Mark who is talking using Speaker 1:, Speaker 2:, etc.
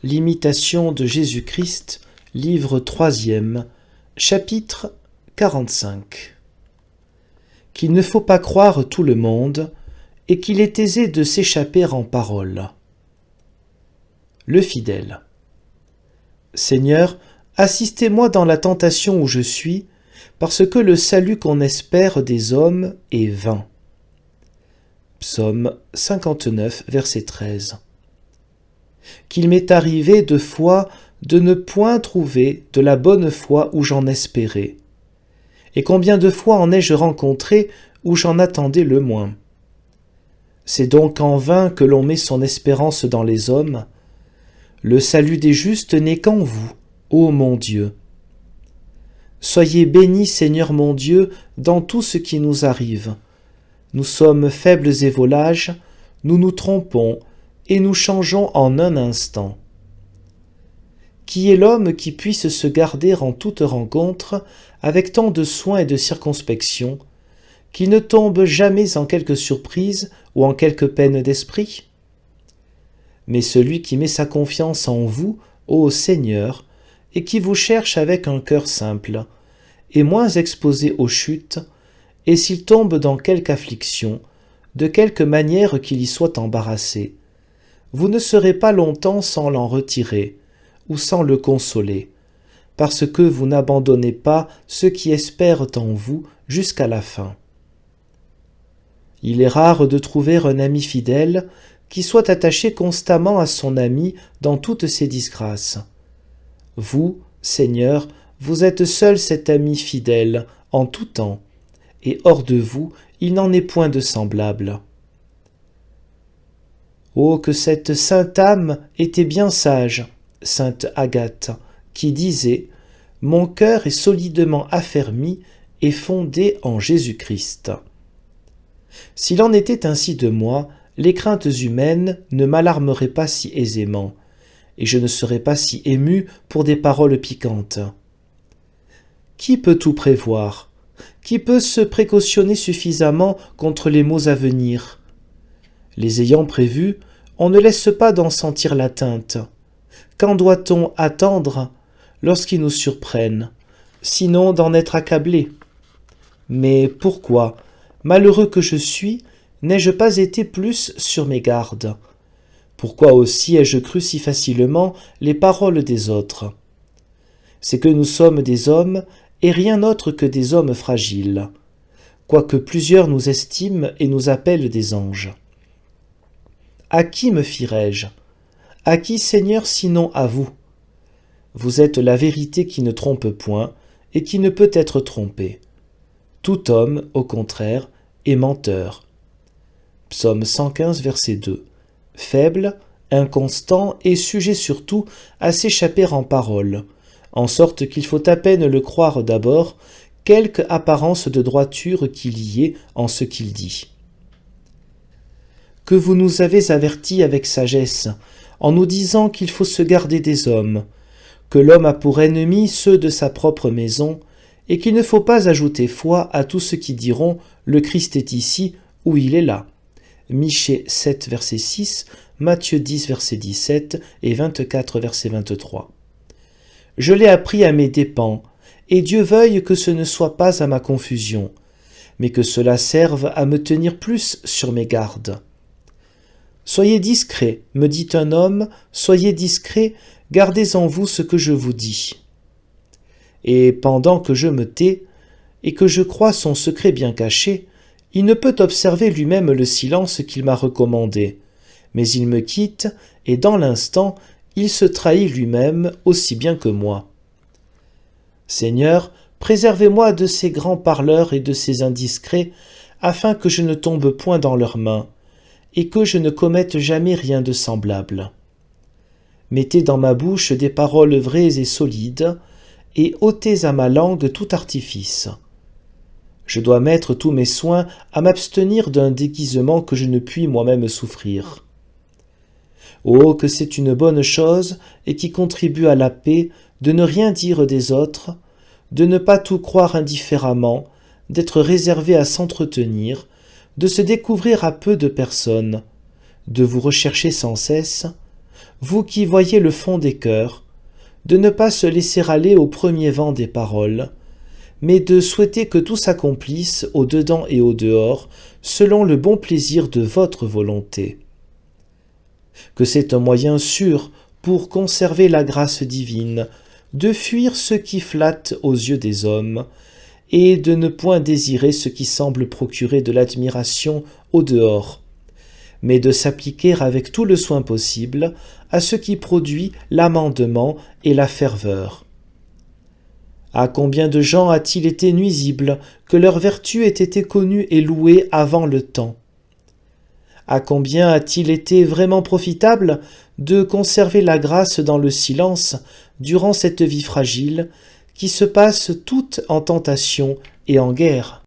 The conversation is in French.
Speaker 1: L'imitation de Jésus-Christ, livre 3e, chapitre 45. Qu'il ne faut pas croire tout le monde, et qu'il est aisé de s'échapper en paroles. Le fidèle. Seigneur, assistez-moi dans la tentation où je suis, parce que le salut qu'on espère des hommes est vain. Psaume 59, verset 13. Qu'il m'est arrivé 2 fois de ne point trouver de la bonne foi où j'en espérais. Et combien de fois en ai-je rencontré où j'en attendais le moins. C'est donc en vain que l'on met son espérance dans les hommes. Le salut des justes n'est qu'en vous, ô mon Dieu. Soyez béni, Seigneur mon Dieu, dans tout ce qui nous arrive. Nous sommes faibles et volages, nous nous trompons, et nous changeons en un instant. Qui est l'homme qui puisse se garder en toute rencontre avec tant de soin et de circonspection, qui ne tombe jamais en quelque surprise ou en quelque peine d'esprit? Mais celui qui met sa confiance en vous, ô Seigneur, et qui vous cherche avec un cœur simple, est moins exposé aux chutes, et s'il tombe dans quelque affliction, de quelque manière qu'il y soit embarrassé, vous ne serez pas longtemps sans l'en retirer, ou sans le consoler, parce que vous n'abandonnez pas ceux qui espèrent en vous jusqu'à la fin. Il est rare de trouver un ami fidèle qui soit attaché constamment à son ami dans toutes ses disgrâces. Vous, Seigneur, vous êtes seul cet ami fidèle en tout temps, et hors de vous, il n'en est point de semblable. Oh, que cette sainte âme était bien sage, sainte Agathe, qui disait « Mon cœur est solidement affermi et fondé en Jésus-Christ. » S'il en était ainsi de moi, les craintes humaines ne m'alarmeraient pas si aisément, et je ne serais pas si ému pour des paroles piquantes. Qui peut tout prévoir? Qui peut se précautionner suffisamment contre les maux à venir? Les ayant prévus, on ne laisse pas d'en sentir l'atteinte. Quand doit-on attendre lorsqu'ils nous surprennent, sinon d'en être accablé? Mais pourquoi, malheureux que je suis, n'ai-je pas été plus sur mes gardes? Pourquoi aussi ai-je cru si facilement les paroles des autres? C'est que nous sommes des hommes et rien autre que des hommes fragiles, quoique plusieurs nous estiment et nous appellent des anges. À qui me fierai-je? À qui, Seigneur, sinon à vous? Vous êtes la vérité qui ne trompe point et qui ne peut être trompée. Tout homme, au contraire, est menteur. Psaume 115, verset 2. Faible, inconstant et sujet surtout à s'échapper en paroles, en sorte qu'il faut à peine le croire d'abord, quelque apparence de droiture qu'il y ait en ce qu'il dit. Que vous nous avez avertis avec sagesse, en nous disant qu'il faut se garder des hommes, que l'homme a pour ennemis ceux de sa propre maison, et qu'il ne faut pas ajouter foi à tous ceux qui diront « Le Christ est ici » ou « Il est là ». Michée 7, verset 6, Matthieu 10, verset 17 et 24, verset 23. Je l'ai appris à mes dépens, et Dieu veuille que ce ne soit pas à ma confusion, mais que cela serve à me tenir plus sur mes gardes. Soyez discrets, me dit un homme, soyez discrets, gardez en vous ce que je vous dis. Et pendant que je me tais, et que je crois son secret bien caché, il ne peut observer lui-même le silence qu'il m'a recommandé, mais il me quitte, et dans l'instant, il se trahit lui-même aussi bien que moi. Seigneur, préservez-moi de ces grands parleurs et de ces indiscrets, afin que je ne tombe point dans leurs mains, et que je ne commette jamais rien de semblable. Mettez dans ma bouche des paroles vraies et solides, et ôtez à ma langue tout artifice. Je dois mettre tous mes soins à m'abstenir d'un déguisement que je ne puis moi-même souffrir. Oh, que c'est une bonne chose et qui contribue à la paix de ne rien dire des autres, de ne pas tout croire indifféremment, d'être réservé à s'entretenir, de se découvrir à peu de personnes, de vous rechercher sans cesse, vous qui voyez le fond des cœurs, de ne pas se laisser aller au premier vent des paroles, mais de souhaiter que tout s'accomplisse au dedans et au dehors, selon le bon plaisir de votre volonté. Que c'est un moyen sûr pour conserver la grâce divine, de fuir ce qui flatte aux yeux des hommes, et de ne point désirer ce qui semble procurer de l'admiration au dehors, mais de s'appliquer avec tout le soin possible à ce qui produit l'amendement et la ferveur. À combien de gens a-t-il été nuisible que leur vertu ait été connue et louée avant le temps? À combien a-t-il été vraiment profitable de conserver la grâce dans le silence durant cette vie fragile qui se passe toute en tentation et en guerre?